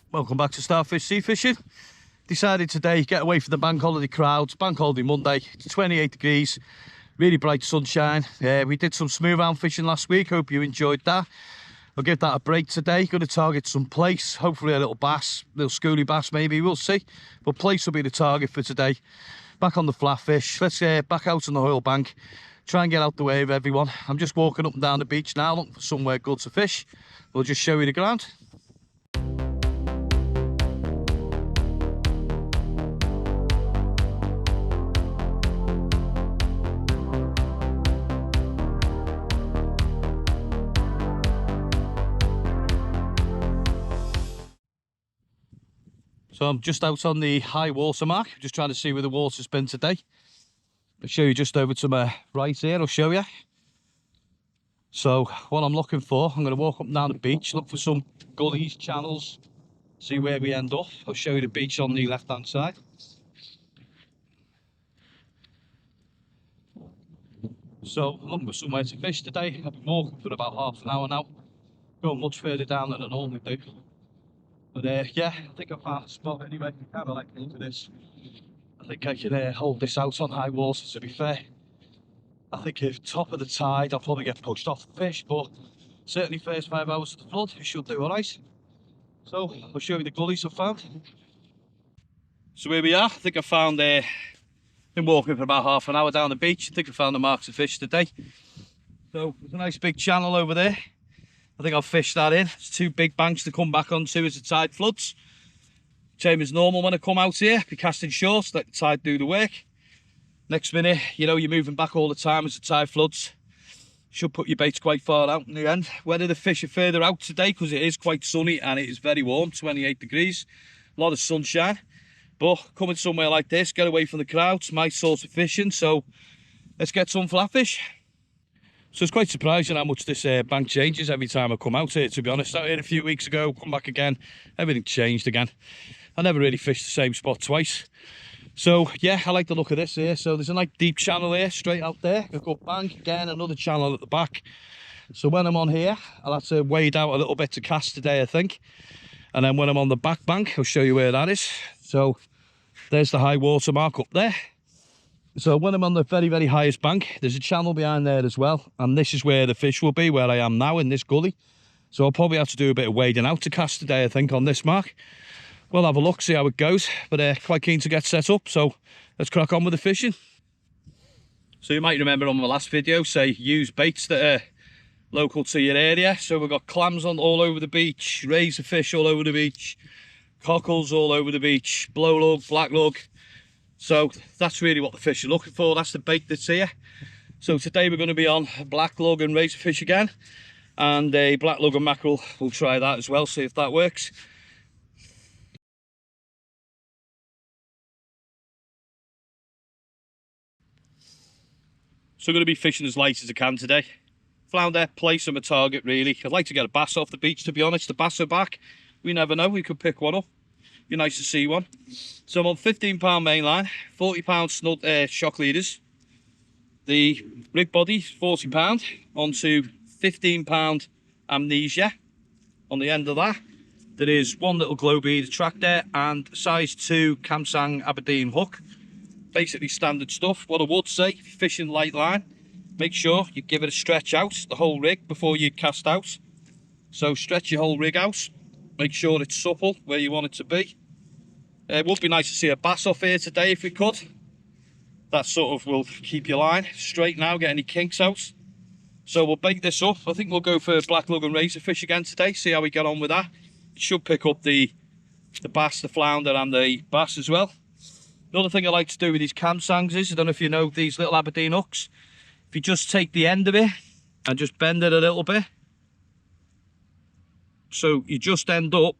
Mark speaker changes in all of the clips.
Speaker 1: Welcome back to Starfish Sea Fishing. Decided today get away from the bank holiday crowds. Bank holiday Monday, it's 28 degrees, really bright sunshine. We did some smooth round fishing last week, hope you enjoyed that. I'll give that a break today. Going to target some plaice, hopefully a little bass, little schoolie bass maybe, we'll see. But plaice will be the target for today. Back on the Flatfish, let's back out on the oil bank, try and get out the way of everyone. I'm just walking up and down the beach now, looking for somewhere good to fish. We'll just show you the ground. So I'm just out on the high water mark, just trying to see where the water's been today. I'll show you just over to my right here, I'll show you. So what I'm looking for, I'm going to walk up and down the beach, look for some gullies, channels, see where we end up. I'll show you the beach on the left hand side. So I'm looking for somewhere to fish today. I've been walking for about half an hour now, going much further down than I normally do. But yeah, I think I found a spot anyway. I kind of like the look of this. I think I can hold this out on high water, to be fair. I think if top of the tide, I'll probably get pushed off the fish, but certainly first 5 hours of the flood, it should do alright. So I'll show you the gullies I've found. So here we are. I think I found, been walking for about half an hour down the beach. I think I found the marks of fish today. So there's a nice big channel over there. I think I'll fish that in. It's two big banks to come back onto as the tide floods. Same as normal when I come out here, be casting short, let the tide do the work. Next minute, you know, you're moving back all the time as the tide floods. Should put your baits quite far out in the end. Whether the fish are further out today, because it is quite sunny and it is very warm, 28 degrees. A lot of sunshine. But coming somewhere like this, get away from the crowds, my sort of fishing. So let's get some flatfish. So it's quite surprising how much this bank changes every time I come out here, to be honest. Out here a few weeks ago, come back again, everything changed again. I never really fished the same spot twice. So yeah, I like the look of this here. So there's a nice deep channel here, straight out there. I've got bank again, another channel at the back. So when I'm on here, I'll have to wade out a little bit to cast today, I think. And then when I'm on the back bank, I'll show you where that is. So there's the high water mark up there. So when I'm on the very, very highest bank, there's a channel behind there as well. And this is where the fish will be, where I am now in this gully. So I'll probably have to do a bit of wading out to cast today, I think, on this mark. We'll have a look, see how it goes. But quite keen to get set up, so let's crack on with the fishing. So you might remember on my last video, say use baits that are local to your area. So we've got clams on all over the beach, razor fish all over the beach, cockles all over the beach, blow lug, black lug. So that's really what the fish are looking for. That's the bait that's here. So today we're going to be on black lug and razor fish again, and a black lug and mackerel. We'll try that as well, see if that works. So I'm going to be fishing as light as I can today. Flounder, plaice on my target really. I'd like to get a bass off the beach, to be honest. The bass are back. We never know, we could pick one up. Be nice to see one. So I'm on 15 pound mainline, 40 pound snud shock leaders. The rig body 40 pound onto 15 pound amnesia. On the end of that, there is one little glow bead attractor and size 2 Kamsang Aberdeen hook. Basically standard stuff. What I would say, if you're fishing light line, make sure you give it a stretch out, the whole rig, before you cast out. So stretch your whole rig out. Make sure it's supple where you want it to be. It would be nice to see a bass off here today if we could. That sort of will keep your line straight now, get any kinks out. So we'll bake this up. I think we'll go for black lug and razor fish again today, see how we get on with that. It should pick up the bass, the flounder and the bass as well. Another thing I like to do with these Kamsangs is, I don't know if you know these little Aberdeen hooks, if you just take the end of it and just bend it a little bit, so you just end up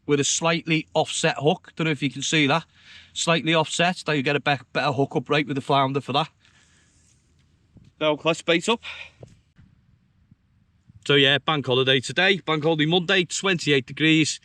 Speaker 1: with a slightly offset hook. Don't know if you can see that. Slightly offset, so you get a better hook up right with the flounder for that. So let's bait up. So yeah, bank holiday today. Bank holiday Monday, 28 degrees.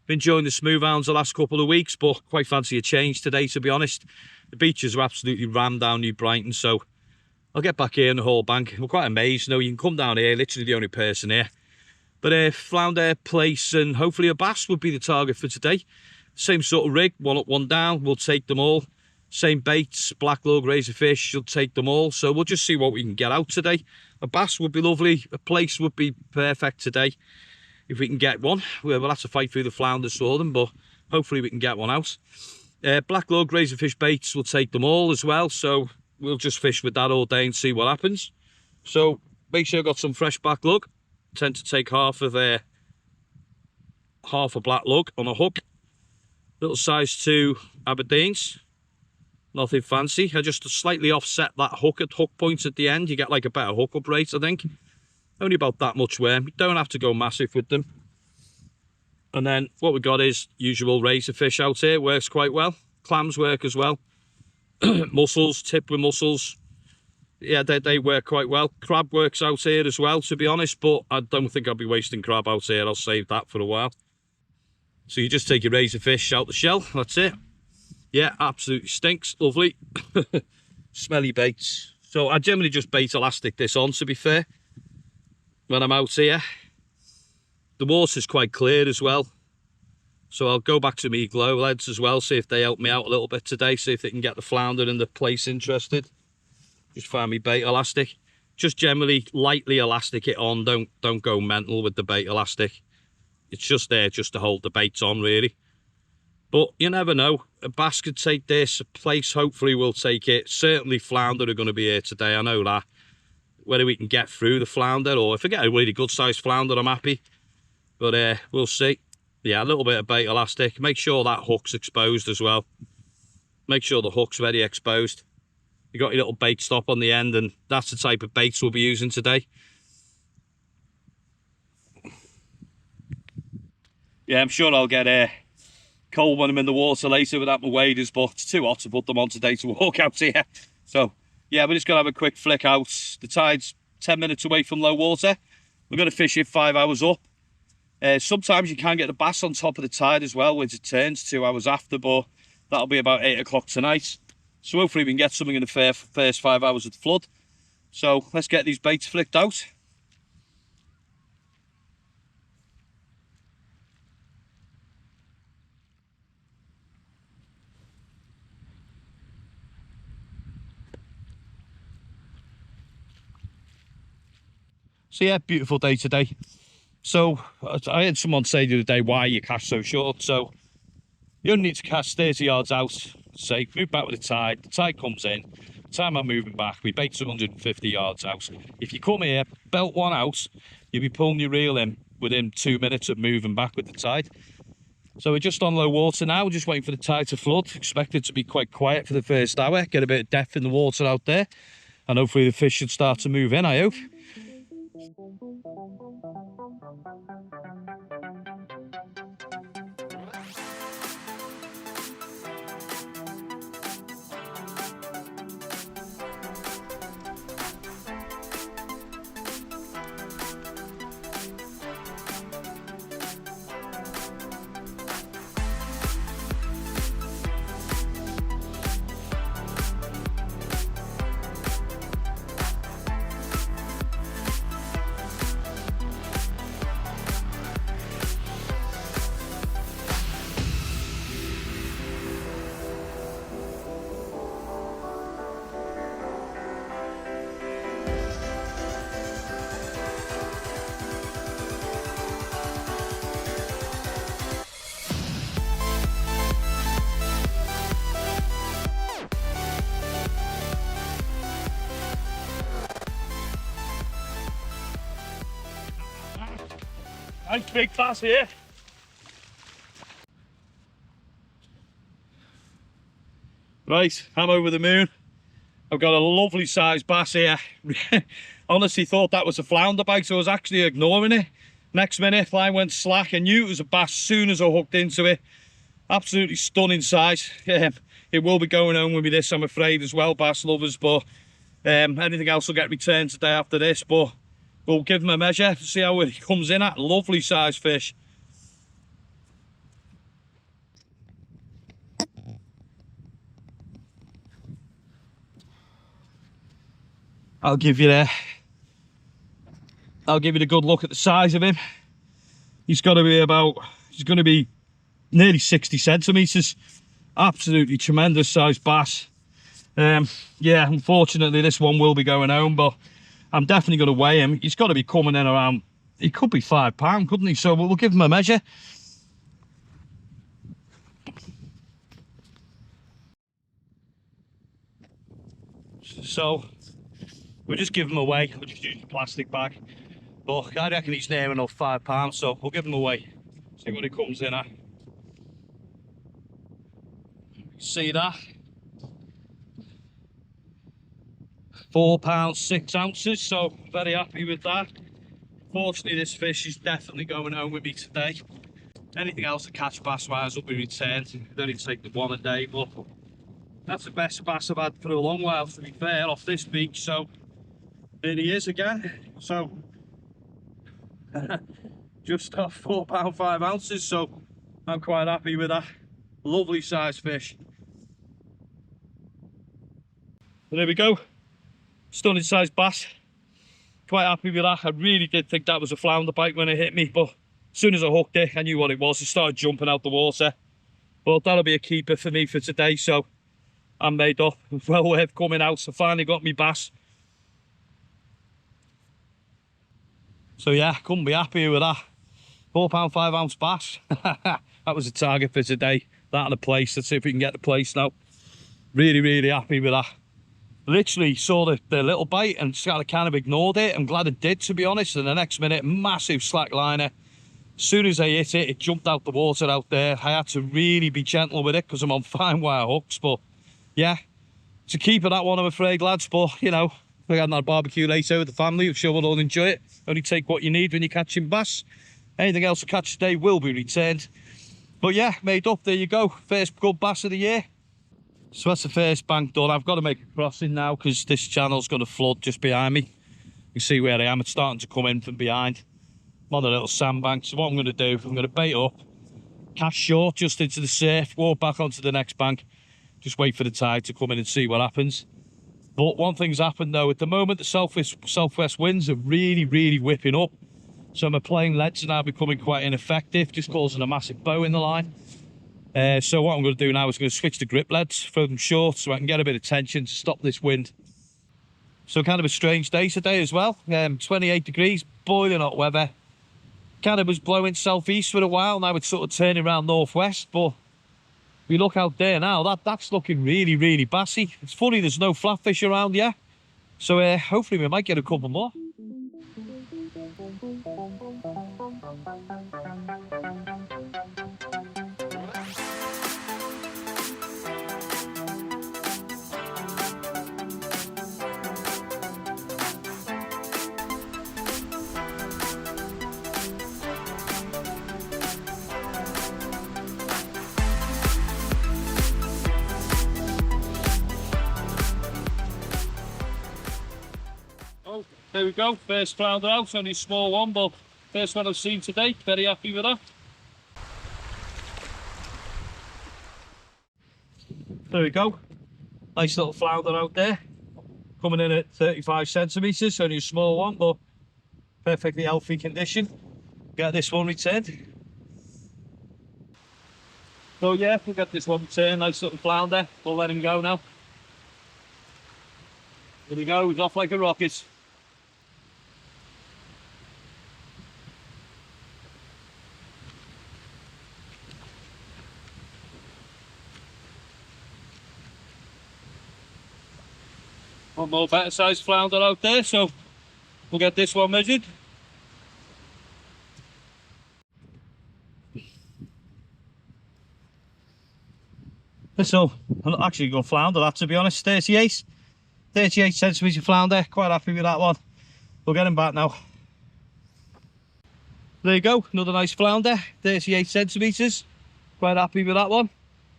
Speaker 1: Been enjoying the smooth rounds the last couple of weeks, but quite fancy a change today, to be honest. The beaches are absolutely rammed down New Brighton, so I'll get back here in the whole bank. We're quite amazed. You know, you can come down here, literally the only person here. But flounder, plaice, and hopefully a bass would be the target for today. Same sort of rig, one up, one down. We'll take them all. Same baits, black lug, razorfish. You'll take them all. So we'll just see what we can get out today. A bass would be lovely. A plaice would be perfect today if we can get one. We'll have to fight through the flounders for them, but hopefully we can get one out. Black lug, razorfish baits. We'll take them all as well. So we'll just fish with that all day and see what happens. So make sure I've got some fresh black lug. Tend to take half a black lug on a hook. Little size 2 Aberdeens. Nothing fancy. I just slightly offset that hook at hook points at the end. You get like a better hookup rate, I think. Only about that much worm. You don't have to go massive with them. And then what we got is usual razorfish out here. Works quite well. Clams work as well. Mussels, tip with mussels. Yeah, they work quite well. Crab works out here as well, to be honest, but I don't think I'll be wasting crab out here. I'll save that for a while. So you just take your razorfish out the shell. That's it. Yeah, absolutely stinks. Lovely. Smelly baits. So I generally just bait elastic this on, to be fair, when I'm out here. The water's quite clear as well. So I'll go back to me glow leads as well, see if they help me out a little bit today, see if they can get the flounder and the plaice interested. Just find me bait elastic. Just generally lightly elastic it on. Don't go mental with the bait elastic. It's just there just to hold the baits on, really. But you never know. A bass could take this. A plaice hopefully will take it. Certainly flounder are going to be here today. I know that. Whether we can get through the flounder, or if I get a really good sized flounder, I'm happy. But we'll see. Yeah, a little bit of bait elastic. Make sure that hook's exposed as well. Make sure the hook's very exposed. You got your little bait stop on the end, and that's the type of baits we'll be using today. Yeah, I'm sure I'll get cold when I'm in the water later without my waders, but it's too hot to put them on today to walk out here. So yeah, we're just gonna have a quick flick out. The tide's 10 minutes away from low water. We're gonna fish it 5 hours up. Sometimes you can get the bass on top of the tide as well, which it turns 2 hours after, but that'll be about 8 o'clock tonight. So hopefully we can get something in the first 5 hours of the flood. So let's get these baits flicked out. So yeah, beautiful day today. So I had someone say the other day, why you cast so short? So you only need to cast 30 yards out, say, move back with the tide comes in, the time I'm moving back, we bait 250 yards out. If you come here, belt one out, you'll be pulling your reel in within 2 minutes of moving back with the tide. So we're just on low water now, we're just waiting for the tide to flood. Expect it to be quite quiet for the first hour, get a bit of depth in the water out there, and hopefully the fish should start to move in, I hope. Nice big bass here. Right, I'm over the moon. I've got a lovely sized bass here. Honestly thought that was a flounder bite, so I was actually ignoring it. Next minute, line went slack. I knew it was a bass as soon as I hooked into it. Absolutely stunning size. It will be going home with me this, I'm afraid, as well, bass lovers, but anything else will get returned today after this, but we'll give him a measure, see how it comes in at. Lovely size fish. I'll give you the good look at the size of him. He's got to be about, he's going to be nearly 60 centimetres. Absolutely tremendous sized bass. Yeah, unfortunately this one will be going home, but I'm definitely going to weigh him. He's got to be coming in around, he could be £5, couldn't he? So we'll give him a measure. So we'll just give him away. We'll just use a plastic bag. But I reckon he's near enough £5, so we'll give him away. See what he comes in at. See that? £4, 6 ounces, so very happy with that. Fortunately, this fish is definitely going home with me today. Anything else to catch bass wise will be returned. Then it's take the one a day, but that's the best bass I've had for a long while, to be fair, off this beach. So there he is again. So just off £4, 5 ounces, so I'm quite happy with that. Lovely sized fish. And there we go. Stunning sized bass. Quite happy with that. I really did think that was a flounder bite when it hit me, but as soon as I hooked it, I knew what it was. It started jumping out the water. But that'll be a keeper for me for today, so I'm made up. Well worth coming out. So finally got me bass. So yeah, couldn't be happier with that. £4, 5 ounce bass. That was the target for today. That and the plaice. Let's see if we can get the plaice now. Really, really happy with that. Literally saw the little bite and kind of ignored it. I'm glad I did, to be honest. And the next minute, massive slack liner. As soon as I hit it, it jumped out the water out there. I had to really be gentle with it because I'm on fine wire hooks. But yeah, to keep it that one, I'm afraid, lads. But you know, we're having our barbecue later with the family. I'm sure we'll all enjoy it. Only take what you need when you're catching bass. Anything else to catch today will be returned. But yeah, made up. There you go. First good bass of the year. So that's the first bank done. I've got to make a crossing now because this channel's going to flood just behind me. You can see where I am. It's starting to come in from behind. I'm on a little sandbank. So what I'm going to do, I'm going to bait up, cast short just into the surf, walk back onto the next bank, just wait for the tide to come in and see what happens. But one thing's happened though. At the moment, the southwest winds are really, really whipping up. So my playing leads are now becoming quite ineffective, just causing a massive bow in the line. So what I'm going to do now is going to switch to grip leads, throw them short so I can get a bit of tension to stop this wind. So kind of a strange day today as well. 28 degrees, boiling hot weather. Kind of was blowing southeast for a while, now it's sort of turning around northwest, but we look out there now, that's looking really, really bassy. It's funny there's no flatfish around yet, so hopefully we might get a couple more. Oh, there we go, first flounder out, only a small one, but first one I've seen today, very happy with that. There we go, nice little flounder out there, coming in at 35 centimetres, only a small one, but perfectly healthy condition. Get this one returned. So yeah, we'll get this one returned, nice little flounder, we'll let him go now. There we go, he's off like a rocket. One more better sized flounder out there, so we'll get this one measured. So, I'm actually going flounder that, to be honest. 38 centimetre flounder, quite happy with that one. We'll get him back now. There you go, another nice flounder, 38 centimetres. Quite happy with that one.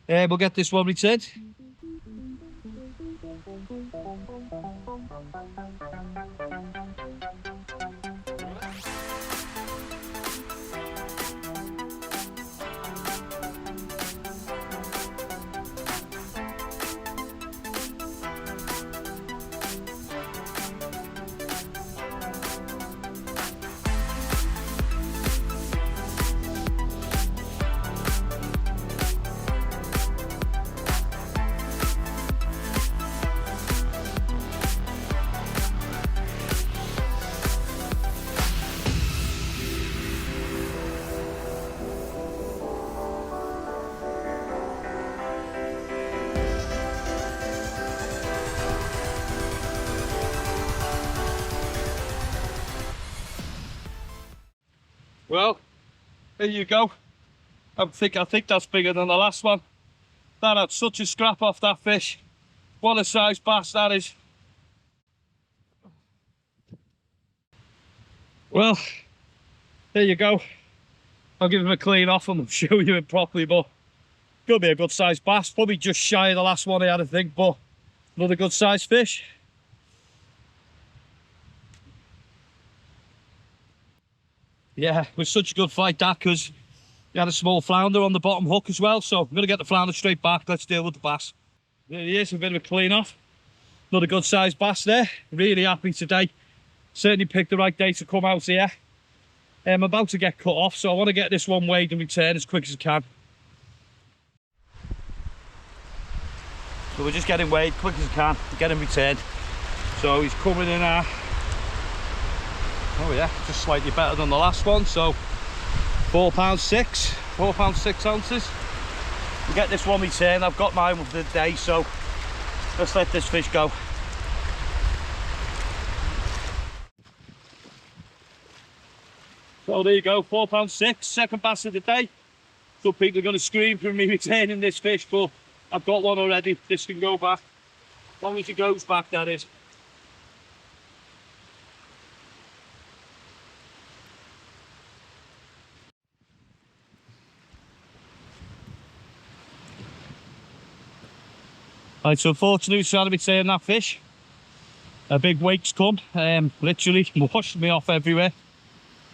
Speaker 1: We'll get this one returned. Well, there you go. I think that's bigger than the last one. That had such a scrap off that fish. What a size bass that is. Well, there you go. I'll give him a clean off and show you it properly, but gonna be a good sized bass. Probably just shy of the last one I had, I think, but another good sized fish. Yeah, it was such a good fight that, because he had a small flounder on the bottom hook as well, so I'm gonna get the flounder straight back. Let's deal with the bass. There he is, a bit of a clean off. Another good sized bass there. Really happy today. Certainly picked the right day to come out here. I'm about to get cut off, so I want to get this one weighed and return as quick as I can. So we're just getting weighed quick as I can, get him returned. So he's coming in oh yeah, just slightly better than the last one. So £4.6, £4.6 We'll get this one returned. I've got mine for the day, so let's let this fish go. So there you go, £4.6, second bass of the day. Some people are going to scream for me returning this fish, but I've got one already. This can go back, as long as it goes back, that is. Right, so unfortunately we're trying to return that fish. A big wake's come, literally washed me off everywhere.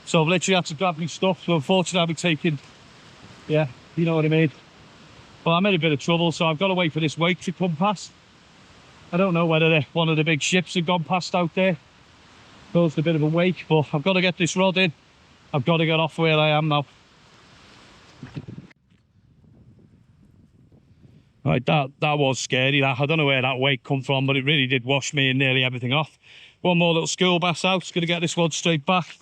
Speaker 1: So I've literally had to grab my stuff. So unfortunately I'll be taking, yeah, you know what I mean. But I'm in a bit of trouble, so I've got to wait for this wake to come past. I don't know whether one of the big ships have gone past out there. Caused a bit of a wake, but I've got to get this rod in. I've got to get off where I am now. Right, that was scary. I don't know where that wake come from, but it really did wash me and nearly everything off. One more little school bass out. It's going to get this one straight back.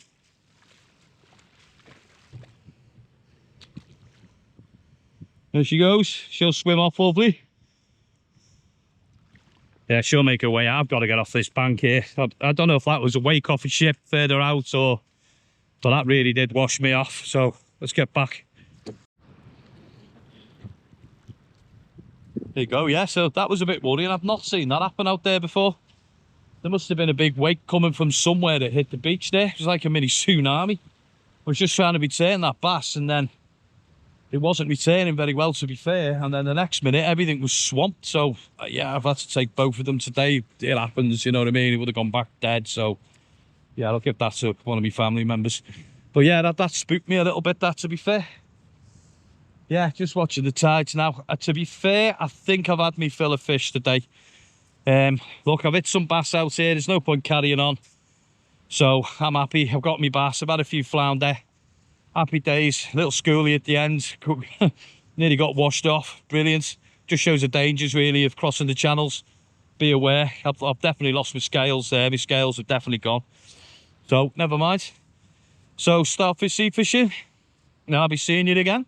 Speaker 1: There she goes. She'll swim off lovely. Yeah, she'll make her way out. I've got to get off this bank here. I don't know if that was a wake off a ship further out, or, but that really did wash me off. So let's get back. There you go, yeah, so that was a bit worrying. I've not seen that happen out there before. There must have been a big wake coming from somewhere that hit the beach there. It was like a mini tsunami. I was just trying to return that bass, and then it wasn't returning very well, to be fair. And then the next minute, everything was swamped. So, yeah, I've had to take both of them today. It happens, you know what I mean? It would have gone back dead. So, yeah, I'll give that to one of my family members. But, yeah, that spooked me a little bit, that, to be fair. Yeah, just watching the tides now. To be fair, I think I've had me fill of fish today. Look, I've hit some bass out here. There's no point carrying on. So I'm happy. I've got me bass. I've had a few flounder. Happy days. A little schoolie at the end. Nearly got washed off. Brilliant. Just shows the dangers, really, of crossing the channels. Be aware. I've definitely lost my scales there. My scales have definitely gone. So, never mind. So, Starfish sea fishing. Now I'll be seeing you again.